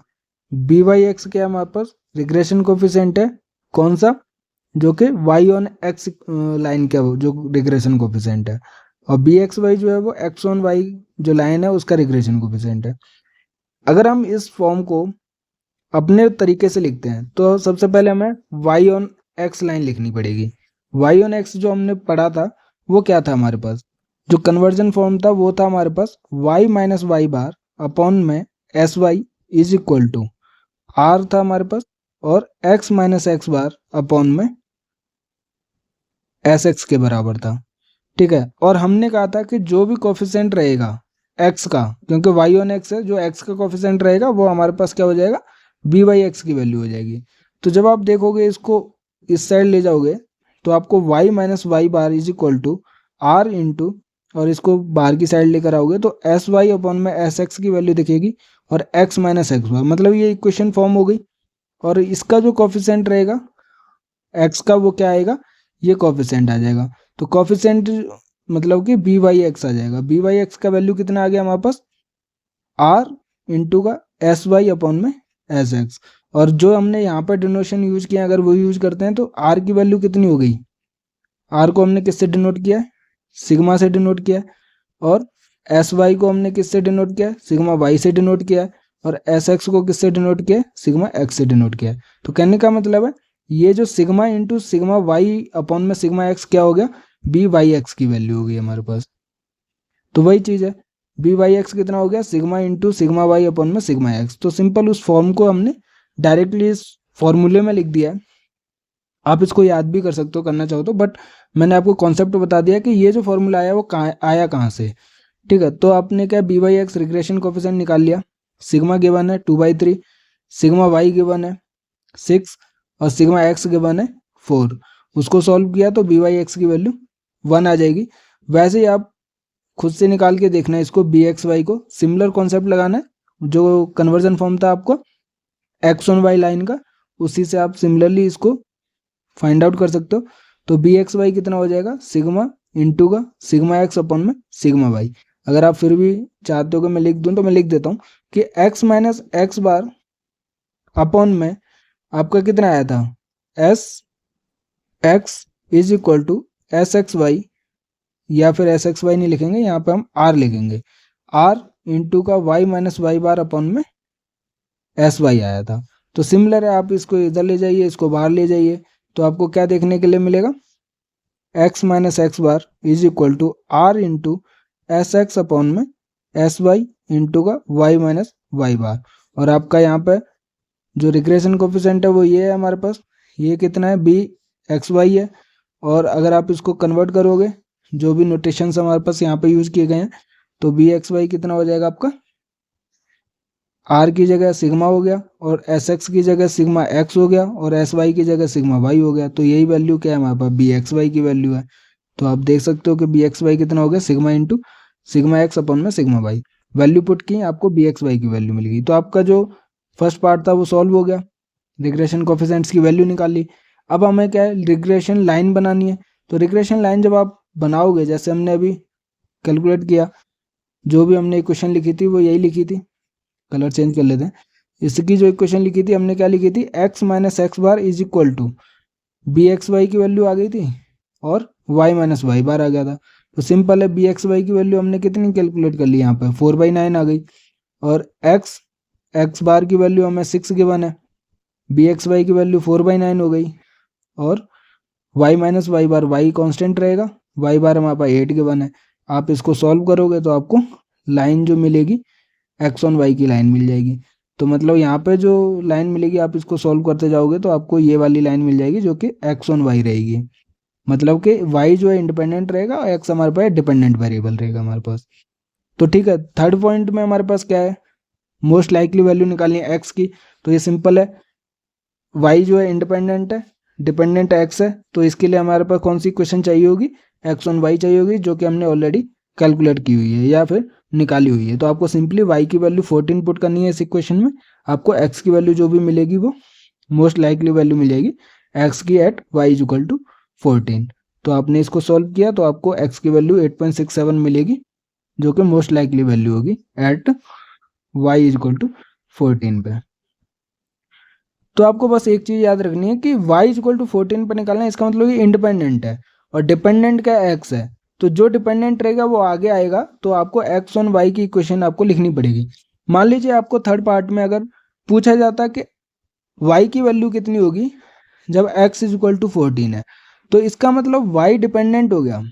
S1: बी वाई एक्स क्या है हमारे पास, रिग्रेशन कोफिशिएंट है, कौन सा, जो कि वाई ऑन एक्स लाइन का जो रिग्रेशन कोफिशिएंट है। और बी एक्स वाई जो है वो एक्स ऑन वाई जो लाइन है उसका रिग्रेशन कोफिशिएंट है। अगर हम इस फॉर्म को अपने तरीके से लिखते हैं तो सबसे पहले हमें वाई ऑन एक्स लाइन लिखनी पड़ेगी। वाई ऑन एक्स जो हमने पढ़ा था वो क्या था हमारे पास, जो कन्वर्जन फॉर्म था वो था हमारे पास y minus Y bar upon में S y is equal to r था हमारे पास, और x minus x bar upon में एस एक्स के बराबर था, ठीक है। और हमने कहा था कि जो भी कोफिशिएंट रहेगा एक्स का, क्योंकि वाई ऑन एक्स है, जो एक्स का कोफिशिएंट रहेगा वो हमारे पास क्या हो जाएगा, बी वाई एक्स की वैल्यू हो जाएगी। तो जब आप देखोगे इसको इस साइड ले जाओगे तो आपको Y minus Y bar is equal to R into, और इसको बाहर की साइड लेकर आओगे तो एस वाई अपॉन में एस एक्स की वैल्यू दिखेगी, और एक्स माइनस एक्स बार, मतलब ये इक्वेशन फॉर्म हो गई। और इसका जो कोफिशिएंट रहेगा एक्स का वो क्या आएगा, ये कोफिशिएंट आ जाएगा। तो कोफिशिएंट मतलब कि बी वाई एक्स आ जाएगा। बी वाई एक्स का वैल्यू कितना आ गया हमारे पास, आर इंटू का एस वाई अपॉन में एस एक्स। और जो हमने यहाँ पर डिनोशन यूज किया अगर वो यूज करते हैं तो आर की वैल्यू कितनी हो गई, आर को हमने किससे डिनोट किया है, सिग्मा से डिनोट किया है। और एस वाई को हमने किससे डिनोट किया है, सिग्मा वाई से डिनोट किया है। और एस एक्स को किससे डिनोट किया है, सिग्मा एक्स से डिनोट किया है। तो कहने का मतलब है ये जो sigma into sigma Y upon में सिग्मा एक्स क्या हो गया, बी वाई एक्स की वैल्यू हो गई हमारे पास। तो वही चीज़ है, बी वाई एक्स कितना हो गया, sigma into sigma Y upon में सिग्मा एक्स। तो सिंपल उस फॉर्म को हमने डायरेक्टली इस फॉर्मूले में लिख दिया है। आप इसको याद भी कर सकते हो करना चाहो तो, बट मैंने आपको कॉन्सेप्ट बता दिया कि ये जो फॉर्मूला आया वो कहाँ से। ठीक है, तो आपने क्या B Y X regression coefficient निकाल लिया, सिग्मा गिवन है 2/3, सिग्मा वाई गिवन है 6 और सिग्मा एक्स गिवन है 4। उसको सॉल्व किया तो बी वाई एक्स की वैल्यू 1 आ जाएगी। वैसे ही आप खुद से निकाल के देखना है इसको, बी एक्स वाई को सिमिलर कॉन्सेप्ट लगाना है, जो कन्वर्जन फॉर्म था आपको एक्स ऑन वाई लाइन का, उसी से आप सिमिलरली इसको फाइंड आउट कर सकते हो। तो बी एक्स वाई कितना हो जाएगा, सिग्मा इंटू का सिग्मा एक्स अपॉन में सिग्मा वाई। अगर आप फिर भी चाहते हो कि मैं लिख दूं तो मैं लिख देता हूँ कि X minus x bar upon में आपका कितना आया था, S x is equal to S x Y, या फिर एस एक्स वाई नहीं लिखेंगे, यहाँ पे हम आर लिखेंगे, आर इंटू का Y minus Y bar upon में एस वाई आया था। तो सिमिलर है, आप इसको इधर ले जाइए, इसको बाहर ले जाइए, तो आपको क्या देखने के लिए मिलेगा, X minus x bar is equal to R into S X upon में एस वाई इंटू का वाई माइनस वाई बार। और आपका यहाँ पे जो रिग्रेशन कोफिशिएंट है वो ये है हमारे पास, ये कितना है, बी एक्स वाई है। और अगर आप इसको कन्वर्ट करोगे, जो भी नोटेशंस हमारे पास यहाँ पे यूज किए गए हैं, तो बी एक्स वाई कितना हो जाएगा आपका, आर की जगह सिग्मा हो गया, और एस एक्स की जगह सिग्मा एक्स हो गया, और एस वाई की जगह सिग्मा वाई हो गया। तो यही वैल्यू क्या है हमारे पास, बी एक्स वाई की वैल्यू है। तो आप देख सकते हो कि बी एक्स वाई कितना हो गया, sigma into sigma x upon में सिग्मा वाई। वैल्यू पुट की, आपको बी एक्स वाई की वैल्यू मिल गई। तो आपका जो फर्स्ट पार्ट था वो सॉल्व हो गया, रिग्रेशन कोफिशिएंट्स की वैल्यू निकाल ली। अब हमें क्या है, रिग्रेशन लाइन बनानी है। तो रिग्रेशन लाइन जब आप बनाओगे, जैसे हमने अभी कैलकुलेट किया, जो भी हमने इक्वेशन लिखी थी वो यही लिखी थी, कलर चेंज कर लेते हैं। इसकी जो इक्वेशन लिखी थी हमने क्या लिखी थी, X minus x bar is equal to B x Y की वैल्यू आ गई थी और वाई माइनस वाई बार आ गया था। तो सिंपल है, बी एक्स वाई की वैल्यू हमने कितनी कैलकुलेट कर ली, यहाँ पे 4/9 आ गई। और एक्स एक्स बार की वैल्यू हमें 6 गिवन है, बी एक्स वाई की वैल्यू 4/9 हो गई। और वाई माइनस वाई बार, वाई कॉन्स्टेंट रहेगा, वाई बार हमारे पास 8 गिवन है। आप इसको सॉल्व करोगे तो आपको लाइन जो मिलेगी एक्स ऑन वाई की लाइन मिल जाएगी। तो मतलब यहाँ पे जो लाइन मिलेगी, आप इसको सॉल्व करते जाओगे तो आपको ये वाली लाइन मिल जाएगी जो कि एक्स ऑन वाई रहेगी। मतलब कि वाई जो है इंडिपेंडेंट रहेगा और एक्स हमारे पास डिपेंडेंट वेरिएबल रहेगा हमारे पास। तो ठीक है, थर्ड पॉइंट में हमारे पास क्या है, मोस्ट लाइकली वैल्यू निकालनी है एक्स की। तो ये सिंपल है, वाई जो है इंडिपेंडेंट है, डिपेंडेंट एक्स है, तो इसके लिए हमारे पास कौन सी इक्वेशन चाहिए होगी, एक्स ऑन वाई चाहिए होगी, जो कि हमने ऑलरेडी कैलकुलेट की हुई है या फिर निकाली हुई है। तो आपको सिंपली वाई की वैल्यू 14 पुट करनी है इस इक्वेशन में, आपको एक्स की वैल्यू जो भी मिलेगी वो मोस्ट लाइकली वैल्यू मिल जाएगी एक्स की at Y is equal to 14। तो आपने इसको सॉल्व किया तो आपको एक्स की वैल्यू 8.67 मिलेगी, जो कि मोस्ट लाइकली वैल्यू होगी at Y is equal to 14 पे। तो आपको बस एक चीज याद रखनी है कि y इज इक्वल टू 14 पर निकालना है, इसका मतलब ये इंडिपेंडेंट है और डिपेंडेंट का x है। तो जो डिपेंडेंट रहेगा वो आगे आएगा, तो आपको x ऑन y की इक्वेशन आपको लिखनी पड़ेगी। मान लीजिए आपको थर्ड पार्ट में अगर पूछा जाता कि y की वैल्यू कितनी होगी जब x इज इक्वल टू 14 है, तो इसका मतलब y डिपेंडेंट हो गया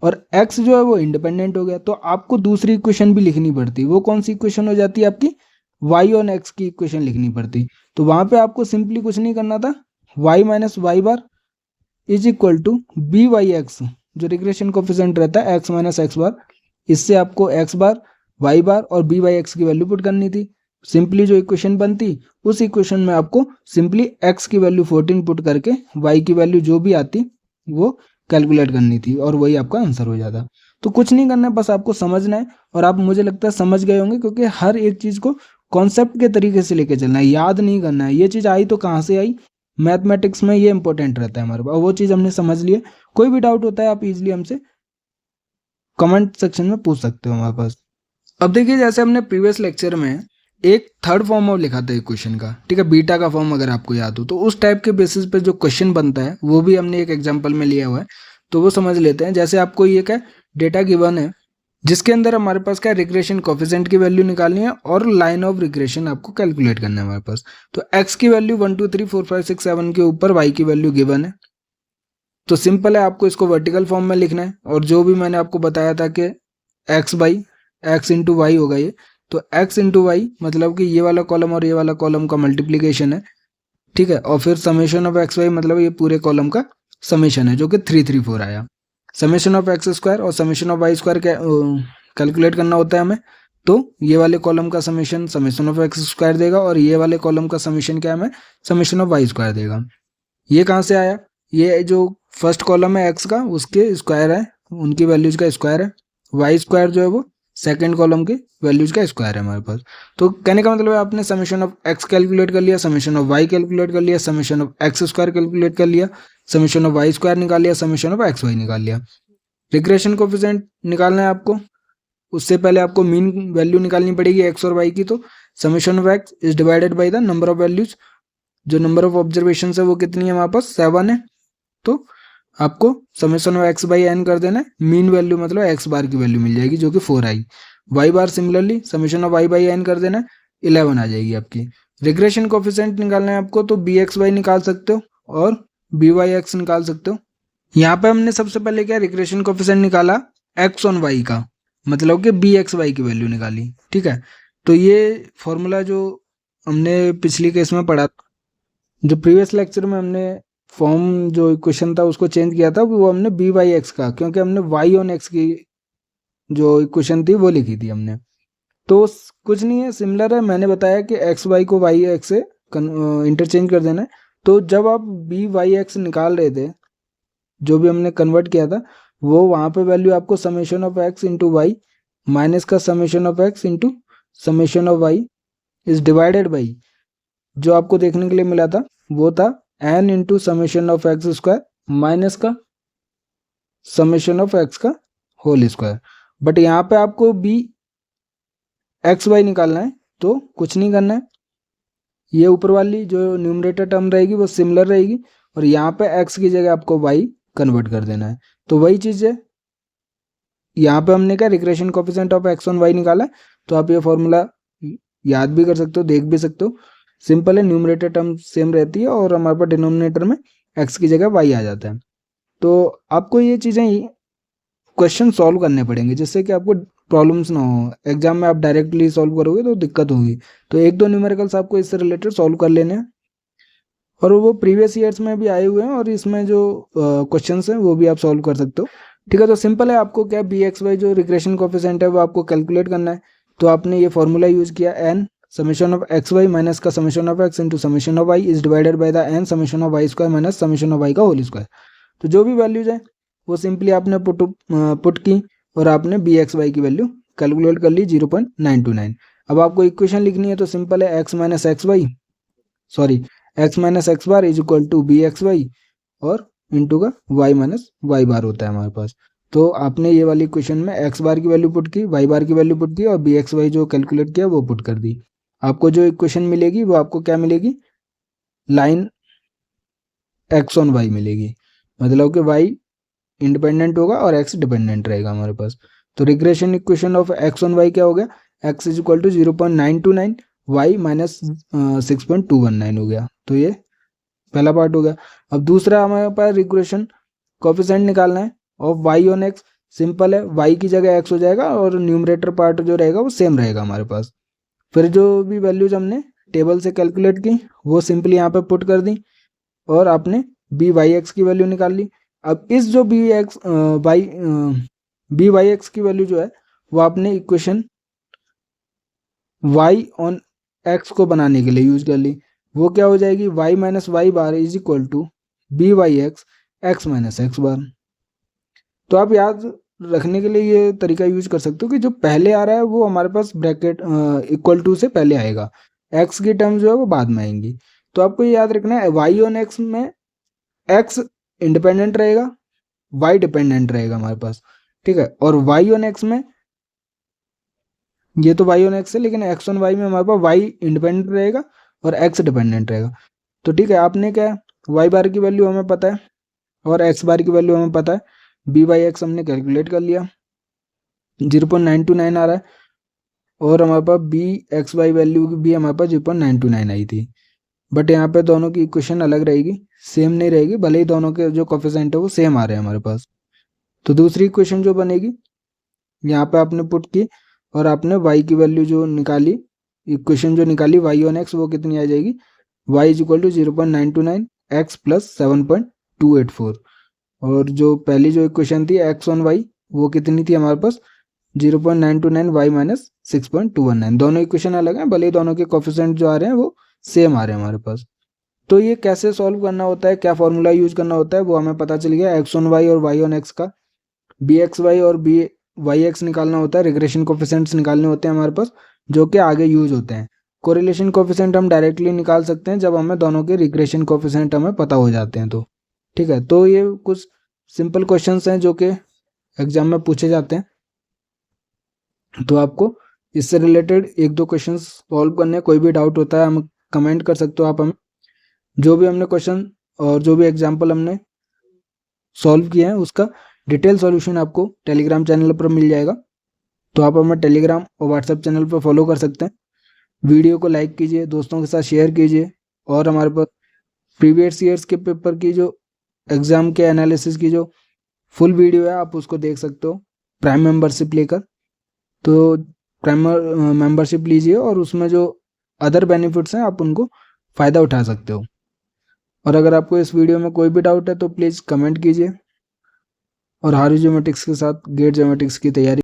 S1: और x जो है वो इंडिपेंडेंट हो गया। तो आपको दूसरी इक्वेशन भी लिखनी पड़ती, वो कौन सी इक्वेशन हो जाती है आपकी, y ऑन x की इक्वेशन लिखनी पड़ती। तो वहां पे आपको सिंपली कुछ नहीं करना था, y minus Y bar is equal to B Y X, जो रिग्रेशन कोफिशिएंट रहता है x माइनस एक्स बार, इससे आपको x बार y बार और बी वाई एक्स की वैल्यू पुट करनी थी। सिंपली जो इक्वेशन बनती, उस इक्वेशन में आपको सिंपली x की वैल्यू 14 पुट करके y की वैल्यू जो भी आती वो कैलकुलेट करनी थी और वही आपका आंसर हो जाता। तो कुछ नहीं करना है, बस आपको समझना है, और आप मुझे लगता है समझ गए होंगे, क्योंकि हर एक चीज़ को कॉन्सेप्ट के तरीके से लेके चलना है, याद नहीं करना है ये चीज़ आई तो कहाँ से आई, मैथमेटिक्स में ये इंपॉर्टेंट रहता है हमारे पास। वो चीज़ हमने समझ लिया। कोई भी डाउट होता है आप इजीली हमसे कमेंट सेक्शन में पूछ सकते हो हमारे पास। अब देखिए, जैसे हमने प्रीवियस लेक्चर में एक थर्ड फॉर्म ऑफ लिखा था इक्वेशन का, ठीक है, बीटा का फॉर्म अगर आपको याद हो, तो उस टाइप के बेसिस पे जो क्वेश्चन बनता है वो भी हमने एक एग्जांपल में लिया हुआ है, तो वो समझ लेते हैं। जैसे आपको ये क्या डेटा गिवन है जिसके अंदर हमारे पास क्या रिग्रेशन कोफिशिएंट की वैल्यू निकालनी है और लाइन ऑफ रिग्रेशन आपको कैलकुलेट करना है हमारे पास। तो x की वैल्यू 1 2 3 4 5 6 7 के ऊपर y की वैल्यू गिवन है। तो सिंपल है, आपको इसको वर्टिकल फॉर्म में लिखना है और जो भी मैंने आपको बताया था कि x by X into Y होगा ये, तो x इंटू वाई मतलब कि ये वाला कॉलम और ये वाला कॉलम का मल्टीप्लीकेशन है, ठीक है। और फिर समेशन ऑफ एक्स वाई मतलब ये पूरे कॉलम का समेशन है जो कि 334 आया। समेशन ऑफ एक्स स्क्वायर और summation of Y square calculate करना होता है हमें। तो ये वाले कॉलम का summation summation of x square देगा और ये वाले कॉलम का समेशन क्या हमें समेशन ऑफ वाई स्क्वायर देगा। ये कहाँ से आया, ये जो फर्स्ट कॉलम है एक्स का उसके स्क्वायर है, उनकी वैल्यूज का स्क्वायर है। वाई स्क्वायर जो है वो सेकंड कॉलम के वैल्यूज का स्क्वायर है हमारे पास। तो कहने का मतलब है आपने समेशन ऑफ एक्स कैलकुलेट कर लिया, समेशन ऑफ वाई कैलकुलेट कर लिया, summation of x square calculate कर लिया, समेशन ऑफ वाई स्क्वायर निकाल लिया, समेशन ऑफ एक्स वाई निकाल लिया। रिग्रेशन कोफिशिएंट निकालना है आपको, उससे पहले आपको मीन वैल्यू निकालनी पड़ेगी एक्स और वाई की। तो summation of x is divided by the number of values, जो नंबर ऑफ ऑब्जर्वेशन है वो कितनी है हमारे पास 7 है। तो आपको summation of x by n कर देना है, मीन वैल्यू मतलब एक्स बार की वैल्यू मिल जाएगी जो कि 4 आई। Y bar similarly summation of y by n कर देना है, 11 आ जाएगी आपकी। रिग्रेशन कोफिशिएंट निकालना है आपको, तो बी एक्स वाई निकाल सकते हो और बी वाई एक्स निकाल सकते हो। यहाँ पे हमने सबसे पहले क्या रिग्रेशन कोफिशिएंट निकाला एक्स ऑन वाई का, मतलब कि बी एक्स वाई की वैल्यू निकाली, ठीक है। तो ये फॉर्मूला जो हमने पिछली केस में पढ़ा, जो प्रीवियस लेक्चर में हमने फॉर्म जो इक्वेशन था उसको चेंज किया था, वो हमने बी वाई एक्स का, क्योंकि हमने वाई ऑन एक्स की जो इक्वेशन थी वो लिखी थी हमने। तो कुछ नहीं है, सिमिलर है। मैंने बताया कि एक्स वाई को वाई एक्स से इंटरचेंज कर देना है। तो जब आप बी वाई एक्स निकाल रहे थे, जो भी हमने कन्वर्ट किया था, वो वहाँ पे वैल्यू आपको summation of x into y minus का summation of x into summation of y is divided by, जो आपको देखने के लिए मिला था वो था n into summation of x square minus का समेशन ऑफ एक्स का होल स्क्वायर। बट यहाँ पे आपको बी एक्स वाई निकालना है, तो कुछ नहीं करना है, ये ऊपर वाली जो न्यूमरेटर टर्म रहेगी वो सिमिलर रहेगी और यहाँ पे एक्स की जगह आपको वाई कन्वर्ट कर देना है। तो वही चीज़ है, यहाँ पे हमने क्या regression coefficient of x on y निकाला है। तो आप ये फॉर्मूला याद भी कर सकते हो, देख भी सकते हो। सिंपल है, न्यूमरेटर टर्म सेम रहती है और हमारे पास डिनोमिनेटर में एक्स की जगह वाई आ जाता है। तो आपको ये चीज़ें क्वेश्चन सॉल्व करने पड़ेंगे जिससे कि आपको प्रॉब्लम्स ना हो। एग्जाम में आप डायरेक्टली सॉल्व करोगे तो दिक्कत होगी। तो एक दो न्यूमेरिकल्स आपको इससे रिलेटेड सॉल्व कर लेने हैं और वो प्रीवियस ईयर्स में भी आए हुए हैं और इसमें जो क्वेश्चंस हैं वो भी आप सॉल्व कर सकते हो, ठीक है। तो सिंपल है, आपको क्या बी एक्स वाई जो रिग्रेशन कोफिशिएंट है वो आपको कैलकुलेट करना है। तो आपने ये फॉर्मूला यूज किया n summation of x Y minus का summation of x into summation of y is divided by the n summation of Y square minus summation of y का होल स्क्वायर। तो जो भी वैल्यूज है वो सिंपली आपने पुट की और आपने बी एक्स वाई की वैल्यू कैलकुलेट कर ली 0.929। अब आपको इक्वेशन लिखनी है तो सिंपल है x minus x y sorry x minus x bar is equal to B x y और इंटू का वाई माइनस वाई बार होता है हमारे पास। तो आपने ये वाली इक्वेशन में एक्स बार की वैल्यू पुट की, वाई बार की वैल्यू पुट की और बी एक्स वाई जो कैलकुलेट किया वो पुट कर दी। आपको जो इक्वेशन मिलेगी वो आपको क्या मिलेगी, लाइन एक्स ऑन वाई मिलेगी, मतलब कि वाई इंडिपेंडेंट होगा और एक्स डिपेंडेंट रहेगा हमारे पास। तो regression equation of x on y क्या हो गया, x is equal to 0.929 y minus 6.219 हो गया। तो ये पहला पार्ट हो गया। अब दूसरा हमारे पास रिग्रेशन कोफिशिएंट निकालना है of y on x. Simple है, वाई की जगह एक्स हो जाएगा और न्यूमरेटर पार्ट जो रहेगा वो सेम रहेगा हमारे पास। फिर जो भी वैल्यूज हमने टेबल से कैलकुलेट की वो सिंपली यहाँ पे पुट कर दी और आपने बी वाई एक्स की वैल्यू निकाल ली। अब इस जो बी वाई एक्स की वैल्यू जो है वो आपने इक्वेशन वाई ऑन एक्स को बनाने के लिए यूज कर ली। वो क्या हो जाएगी, y minus Y bar is equal to B Y x x minus x bar. तो आप याद रखने के लिए ये तरीका यूज कर सकते हो कि जो पहले आ रहा है वो हमारे पास ब्रैकेट इक्वल टू से पहले आएगा, एक्स की टर्म जो है वो बाद में आएंगी। तो आपको ये याद रखना है वाई ऑन एक्स में एक्स इंडिपेंडेंट रहेगा, वाई डिपेंडेंट रहेगा हमारे पास, ठीक है। और वाई ऑन एक्स में ये तो वाई ऑन एक्स है, लेकिन एक्स ऑन वाई में हमारे पास वाई इंडिपेंडेंट रहेगा और एक्स डिपेंडेंट रहेगा। तो ठीक है, आपने क्या वाई बार की वैल्यू हमें पता है और एक्स बार की वैल्यू हमें पता है, बी वाई एक्स हमने कैलकुलेट कर लिया। 0.929 आ रहा है, और हमारे पास बी एक्स वाई वैल्यू भी हमारे पास 0.929 आई थी। बट यहाँ पे दोनों की इक्वेशन अलग रहेगी, सेम नहीं रहेगी, भले ही दोनों के जो कोफिशिएंट है वो सेम आ रहे हैं हमारे पास। तो दूसरी इक्वेशन जो बनेगी, यहाँ पे आपने पुट की और आपने y की वैल्यू जो निकाली, इक्वेशन जो निकाली y ऑन x, वो कितनी आ जाएगी, y is equal to 0.929 x plus 7.284। और जो पहली जो इक्वेशन थी x ऑन y, वो कितनी थी हमारे पास, 0.929 y माइनस 6.219। दोनों इक्वेशन अलग हैं, भले ही दोनों के कोफिशिएंट जो आ रहे हैं वो सेम आ रहे हैं हमारे पास। तो ये कैसे सॉल्व करना होता है, क्या फॉर्मूला यूज करना होता है, वो हमें पता चल गया। x ऑन y और y ऑन x का बी एक्स वाई और बी वाई एक्स निकालना होता है, रिग्रेशन कोफिशिएंट्स निकालने होते हैं हमारे पास, जो कि आगे यूज होते हैं। कोरिलेशन कोफिशिएंट हम डायरेक्टली निकाल सकते हैं जब हमें दोनों के रिग्रेशन कोफिशिएंट हमें पता हो जाते हैं तो। ठीक है, तो ये कुछ सिंपल क्वेश्चंस हैं जो कि एग्जाम में पूछे जाते हैं। तो आपको इससे रिलेटेड एक दो क्वेश्चन सॉल्व करने, कोई भी डाउट होता है हम कमेंट कर सकते हो आप हमें। जो भी हमने क्वेश्चन और जो भी एग्जाम्पल हमने सॉल्व किए हैं उसका डिटेल सॉल्यूशन आपको टेलीग्राम चैनल पर मिल जाएगा। तो आप हमें टेलीग्राम और व्हाट्सएप चैनल पर फॉलो कर सकते हैं। वीडियो को लाइक कीजिए, दोस्तों के साथ शेयर कीजिए, और हमारे पास प्रीवियस ईयर्स के पेपर की जो एग्ज़ाम के एनालिसिस की जो फुल वीडियो है आप उसको देख सकते हो प्राइम मेंबरशिप लेकर। तो प्राइम मेंबरशिप लीजिए और उसमें जो अदर बेनिफिट्स हैं आप उनको फ़ायदा उठा सकते हो। और अगर आपको इस वीडियो में कोई भी डाउट है तो प्लीज़ कमेंट कीजिए। और हार्वी ज्योमेटिक्स के साथ गेट ज्योमेटिक्स की तैयारी